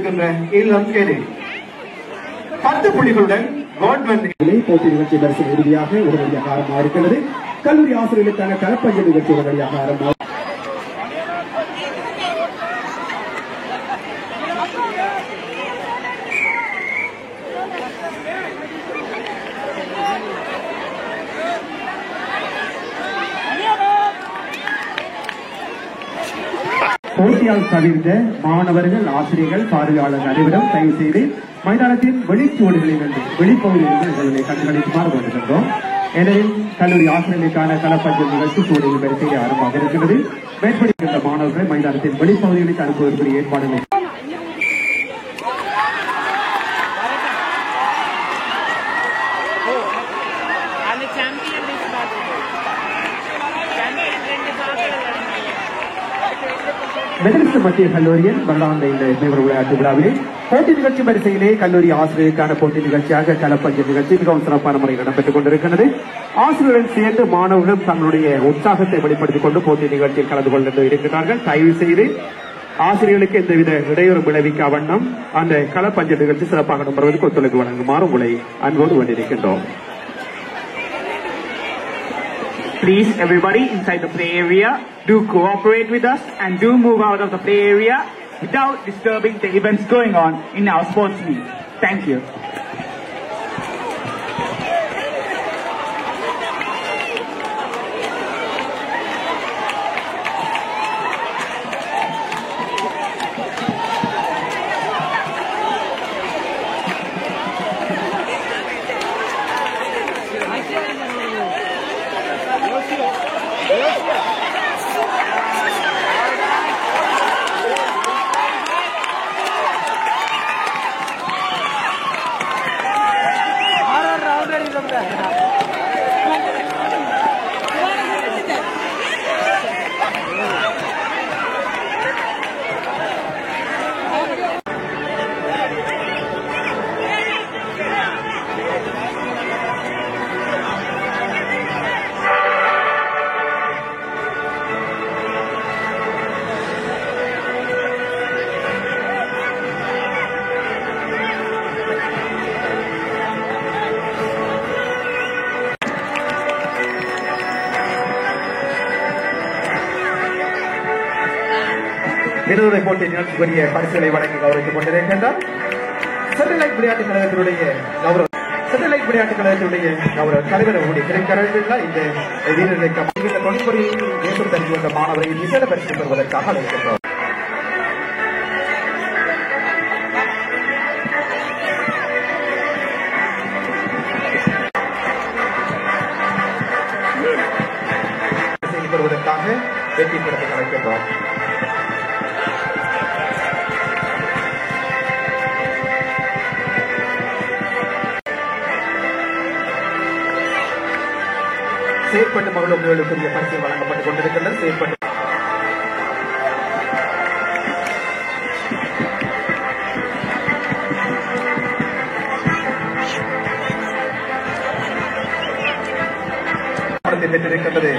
கொண்டிருக்கின்ற இல்லம் எது? 10 புள்ளிகளுடன் கவர்மெண்ட் போட்டி நிகழ்ச்சி வரிசை இறுதியாக உடனடியாக ஆரம்பமாக இருக்கிறது. கல்லூரி ஆசிரியர்களுக்கான களப்பஞ்ச நிகழ்ச்சி உடனடியாக ஆரம்பம். போட்டியால் தவிர்த்த மாணவர்கள், ஆசிரியர்கள், பார்வையாளர்கள் அனைவரும் தயவு செய்து மைதானத்தின் வெளிச்சுவடுகளில் இருந்து வெளிப்பகுதியிலிருந்து எங்களை கண்காணிக்குமாறு வருகின்றோம். எனவே கல்லூரி ஆசிரியர்களுக்கான களப்பஞ்சல் நிகழ்ச்சி சூழலில் வரிசையில் ஆரம்பமாக இருக்கிறது. மேற்படுகின்ற மாணவர்கள் மைதானத்தின் வெளிப்பகுதிகளுக்கு அனுப்புவதற்குரிய ஏற்பாடுகளை மெதரிஸ்ட் மத்திய கல்லூரியின் வருடாந்த இந்த நிகழ்வு விளையாட்டு விழாவிலே போட்டி நிகழ்ச்சி வரிசையிலே கல்லூரி ஆசிரியருக்கான போட்டி நிகழ்ச்சியாக களப்பஞ்ச நிகழ்ச்சி மிகவும் சிறப்பான முறையில் இடம்பெற்றுக் கொண்டிருக்கிறது. ஆசிரியருடன் சேர்ந்து மாணவர்களும் தங்களுடைய உற்சாகத்தை வெளிப்படுத்திக் கொண்டு போட்டி நிகழ்ச்சியில் கலந்து கொண்டு இருக்கிறார்கள். தயவு செய்து ஆசிரியர்களுக்கு எந்தவித இடையூறு விளைவிக்க வண்ணம் அந்த களப்பஞ்ச நிகழ்ச்சி சிறப்பாக நம்புவதற்கு ஒத்துழைப்பு வழங்குமாறு உங்களை அன்போடு வேண்டியிருக்கின்றோம். Please, everybody inside the play area, do cooperate with us and do move out of the play area without disturbing the events going on in our sports meet. Thank you. இருவரை போட்டி நிகழ்ச்சிக்குரிய பரிசுகளை வழங்கி கௌரவித்துக் கொண்டிருக்கின்றார். சேட்டலைட் விளையாட்டுக் கழகத்தினுடைய கௌரவ தலைவர் கிடைக்கிறார்கள். இந்த வீரர்களுக்கு தொழில்முறையில் தேசம் தெரிந்து வந்த மாணவரை விசேட பரிசு பெறுவதற்காக அழைக்கின்றோம். பெறுவதற்காக வெற்றி பெறத்தை அழைக்கின்றோம். செயற்பட்டு மகளுக்குரிய பரிசு வழங்கப்பட்டுக் கொண்டிருக்கின்றனர். செயற்பட்டு பெற்றிருக்கின்றது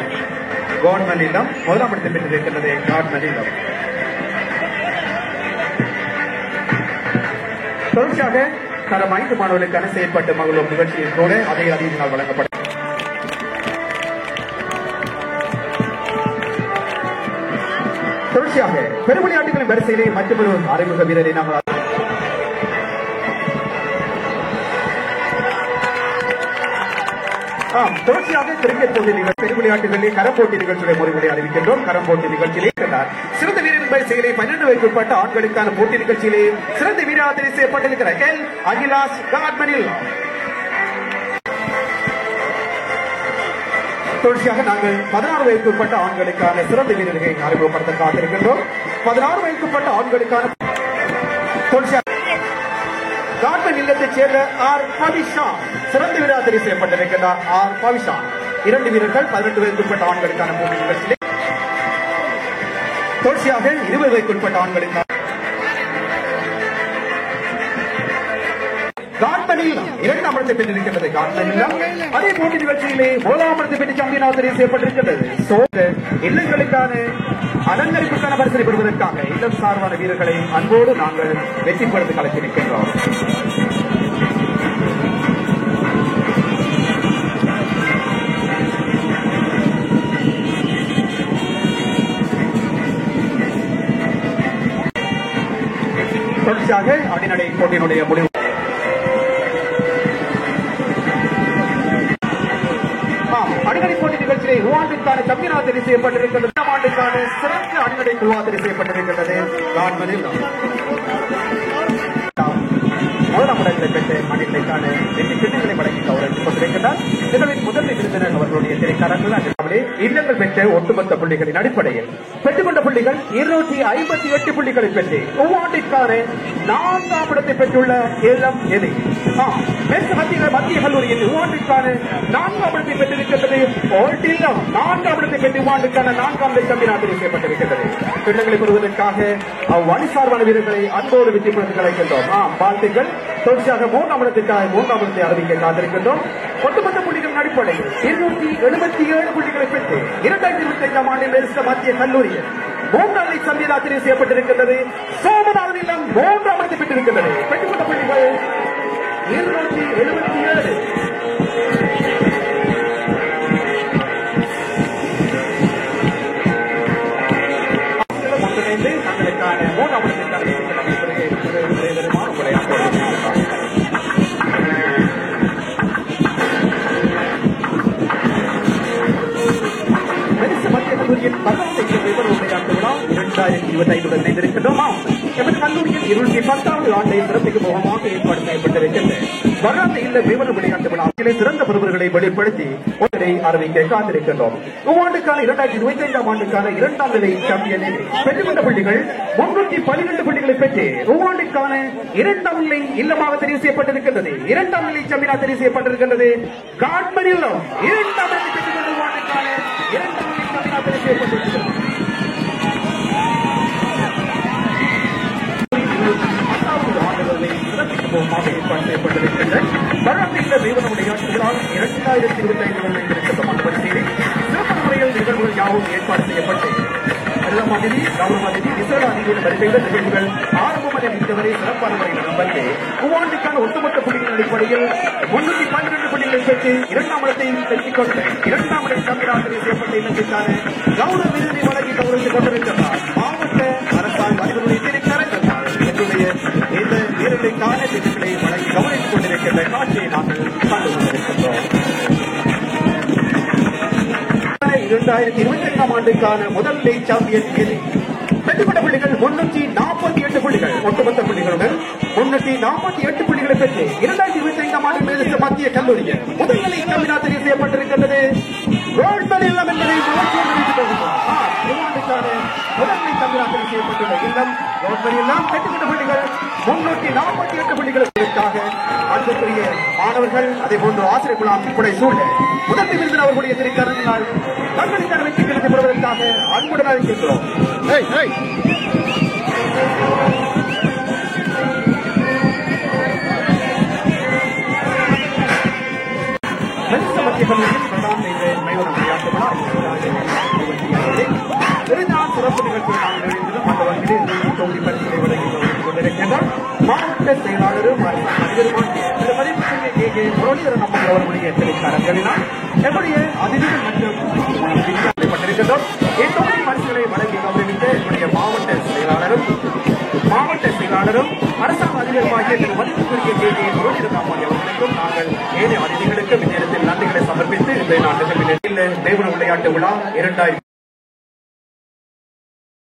கவர்மெண்ட் இல்லம். முதலாம் இடத்தை பெற்றிருக்கின்றது கவர்மெண்ட் இல்லம். தொடர்ச்சியாக தரம் 5 மாணவர்களுக்கான செயற்பட்டு மகளும் நிகழ்ச்சியில் கூட அதே அதிகமாக வழங்கப்படும். தொடர்ச்சியாக பெருவிளையாட்டுகளின் வரிசையிலே மற்றொரு அறிமுக வீரரை நாங்கள் தொடர்ச்சியாக கிரிக்கெட் போட்டி நிகழ்ச்சி பெருவிளையாட்டுகளிலே கரப்போட்டி நிகழ்ச்சியுடைய முறைகளை அறிவிக்கின்றோம். கரப்போட்டி நிகழ்ச்சியிலே சிறந்த வீரரின் வரிசையிலே 12 வயதுக்குட்பட்ட ஆண்களுக்கான போட்டி நிகழ்ச்சியிலே சிறந்த வீரராக தெரிவு செய்யப்பட்டிருக்கிற எல் அகிலாஸ் காட்மனில். தொடர்ச்சியாக நாங்கள் 16 வயதுக்குட்பட்ட ஆண்களுக்கான சிறந்த வீரர்களை அறிமுகப்படுத்த காத்திருக்கின்றோம். 16 வயதுக்குட்பட்ட ஆண்களுக்கான தொடர்ச்சியாக காட்மன் இல்லத்தைச் சேர்ந்த ஆர் பவிஷா சிறந்த வீரராக தெரிவு செய்யப்பட்டிருக்கிறார். ஆர் பவிஷா 2 வீரர்கள் 18 வயதுக்குட்பட்ட ஆண்களுக்கான போட்டி நிகழ்ச்சியிலே. தொடர்ச்சியாக 20 வயதுக்குட்பட்ட ஆண்களுக்கான காட்மனில் 2ஆம் இடத்தை பெற்றிருக்கிறது. காட்மனில் அதே போட்டி நிகழ்ச்சியிலே 1ஆம் இடத்தை பெற்று சாம்பியனாக தெரிவு செய்யப்பட்டிருக்கிறது. இல்லங்களுக்கான அலங்கரிப்புக்கான பரிசனை பெறுவதற்காக இளம் சார்பான வீரர்களை அன்போடு நாங்கள் வெற்றி பெறுவது கலைத்திருக்கின்றோம். தொடர்ச்சியாக அணிநடை போட்டியினுடைய முடிவு அணிநடை போட்டி நிகழ்ச்சியை ரூவாண்டிற்கான சாம்பியனாக தெரிவு செய்யப்பட்டிருக்கிறது. ஆண்டுக்கான சிறந்த அணிநடை குழுவாக தெரிவு செய்யப்பட்டிருக்கிறது. முதலாம் இடங்களை பெற்று அணிநிலைக்கான வெற்றி சின்னங்களை வழங்கி கௌரவித்துக் கொண்டிருக்கிறார். நிகழ்வின் முதன்மை விருந்தினர் அவர்களுடைய திரைக்காரர்கள் இல்லங்கள் பெற்ற ஒட்டுமொத்த புள்ளிகளின் அடிப்படையில் பெற்றுக்கொண்ட புள்ளிகள் 258 புள்ளிகளை பெற்று ஒவ்வாண்டிற்கான 4ஆம் இடத்தை பெற்றுள்ள இளம் எதி மத்திய கல்லூரியில் ஒவ்வாண்டிற்கான 4ஆம் இடத்தை பெற்றிருக்கிறது. 4ஆம் இடத்தை பெற்று ஒவ்வாண்டுக்கான 4ஆம் சாம்பியனாக தெரிவு செய்யப்பட்டிருக்கிறது. திட்டங்களை பெறுவதற்காக அவ்வணி சார்பான வீரர்களை அன்போடு வெற்றி பெறுவதற்கு அழைக்கின்றோம். வாழ்த்துக்கள். தொடர்ச்சியாக 3ஆம் இடத்திற்காக 3ஆம் இடத்தை அறிவிக்க காத்திருக்கின்றோம். ஒட்டுமொத்த புள்ளிகளின் அடிப்படையில் 277 புள்ளிகளை பெற்று 2025ஆம் ஆண்டில் மத்திய கல்லூரியில் 3ஆம் நிலை சாம்பியனாக தெரிவு செய்யப்பட்டிருக்கிறது. சோமநாதன் இல்லம் 3ஆம் இடத்தை பெற்றிருக்கிறது. பெற்றுக்கொண்ட புள்ளிகள் 277. தங்களுக்கான 3ஆம் இடத்திற்கான கல்லூரியில் 2025 இணைந்திருக்கின்றோம். எமது கல்லூரியில் 210வது ஆண்டை சிறப்பிக்கும் முகமாக ஏற்பாடு செய்யப்பட்டிருக்கின்ற வராந்த இல்ல விவர விளையாட்டு விழாவிலே சிறந்த பெறுவர்களை வெளிப்படுத்தி ஒன்றை அறிவிக்க காத்திருக்கின்றோம். இவ்வாண்டுக்கான 2025ஆம் ஆண்டுக்கான 2ஆம் நிலை சாம்பியன் பெற்றுக்கொண்ட புள்ளிகள் 312 புள்ளிகளை பெற்று இவ்வாண்டுக்கான 2ஆம் நிலை இல்லமாக தெரிவு செய்யப்பட்டிருக்கின்றது. 2ஆம் நிலை சாம்பியனாக தெரிவு செய்யப்பட்டிருக்கின்றது. காட்மன் இல்லம் 2ஆம் நிலை பெற்றுக்கொண்ட இவ்வாண்டுக்கான 2ஆம் நிலை சாம்பியனாக தெரிவு செய்யப்பட்டிருக்கிறது. ஏற்பாடு செய்யப்பட்டிருக்கின்ற வராந்த விளையாட்டு விழா 2025 சிறப்பு முறையில் நிகழ்வுகள் யாவும் ஏற்பாடு செய்யப்பட்டு அதிதி கௌரவ அதிதி விசேட அதிதியோட வரிசைகள் நிகழ்வுகள் ஆரம்பம் அதை முடிந்தவரை சிறப்பான முறையில் நம்பி ஒவ்வாண்டுக்கான ஒட்டுமொத்த புள்ளிகளின் அடிப்படையில் 312 புள்ளிகளை பெற்று 2ஆம் இடத்தை பெற்றுக் கொண்டு 2ஆம் இடை சாம்பியனாக தெரிவு செய்யப்பட்ட இல்லத்திற்கான கௌரவ விருதை வழங்கி கௌரவித்துக் கொண்டிருக்கிறார். மாவட்ட அரசாங்க அதிபருடைய என்னுடைய இந்த வீரர்களுக்கான திட்டங்களை வழங்கி கவனித்துக் கொண்டிருக்கின்ற காட்சியை நாங்கள் கண்டு கொண்டிருக்கின்றோம். 2025ஆம் ஆண்டுக்கான முதல் நிலை சாம்பியன் பெற்றுக்கொண்ட புள்ளிகள் 348 புள்ளிகள். ஒட்டுமொத்த புள்ளிகளுடன் 348 புள்ளிகளை பெற்று 2025ஆம் ஆண்டு மத்திய கல்லூரியில் முதல் நிலை சாம்பியனாக தெரிவு செய்யப்பட்டிருக்கின்றது. இல்லம் என்பதை முதன்மை சாம்பியனாக தெரிவு செய்யப்பட்டுள்ள இல்லம் இல்லம் பெற்றுக்கொண்ட புள்ளிகள் 348 புள்ளிகளுக்காக அன்புக்குரிய மாணவர்கள் அதே போன்று ஆசிரியர் குழாம் இப்படை சூழல் முதன்மை விருந்தினர் அவர்களுடைய திரைக்கரங்களால் தங்களுக்கான வெற்றிகளை பெறுவதற்காக அன்புடன் அழைக்கின்றோம். மத்திய கல்லூரியில் 2ஆம் நிலை மைதான விளையாட்டு விழா சிறப்பு நிகழ்ச்சியை நாங்கள் அந்த வகையில் தொகுதி பரிசுகளை வழங்கி கொண்டிருக்கின்றோம். மாவட்ட செயலாளரும் முரளிதரன் அவர்களுடைய திரைக்காரர்களினால் என்னுடைய அதிதிகள் மற்றும் பட்டிருக்கின்றோம். தொகுதி பரிசுகளை வழங்கி கௌரவித்த என்னுடைய மாவட்ட செயலாளரும் அரசாங்க அதிகாரியாகிய திரு மதிப்புக்குரிய முரளிதரன் அவர்களுக்கும் நாங்கள் ஏனைய அதிதிகளுக்கும் இந்நேரத்தில் நன்றிகளை சமர்ப்பித்து இந்த நாட்டுகளில் தேவன விளையாட்டு விழா 2000